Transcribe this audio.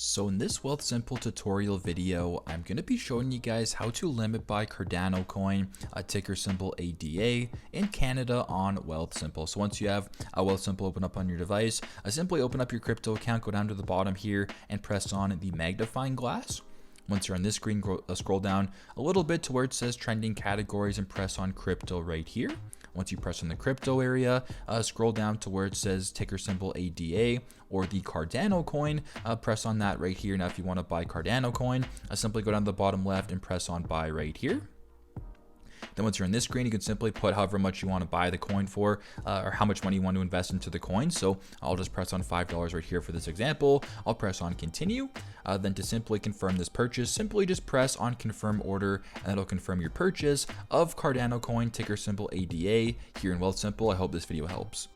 So in this Wealthsimple tutorial video, I'm going to be showing you guys how to limit buy Cardano coin, ticker symbol ADA, in Canada on Wealthsimple. So once you have a Wealthsimple open up on your device, simply open up your crypto account, go down to the bottom here and press on the magnifying glass. Once you're on this screen, scroll down a little bit to where it says trending categories and press on crypto right here. Once you press on the crypto area, scroll down to where it says ticker symbol ADA or the Cardano coin, press on that right here. Now, if you want to buy Cardano coin, simply go down to the bottom left and press on buy right here. Then once you're in this screen, you can simply put however much you want to buy the coin for, or how much money you want to invest into the coin. So I'll just press on $5 right here for this example. I'll press on continue. Then to simply confirm this purchase, simply just press on confirm order and it'll confirm your purchase of Cardano coin, ticker symbol ADA here in Wealthsimple. I hope this video helps.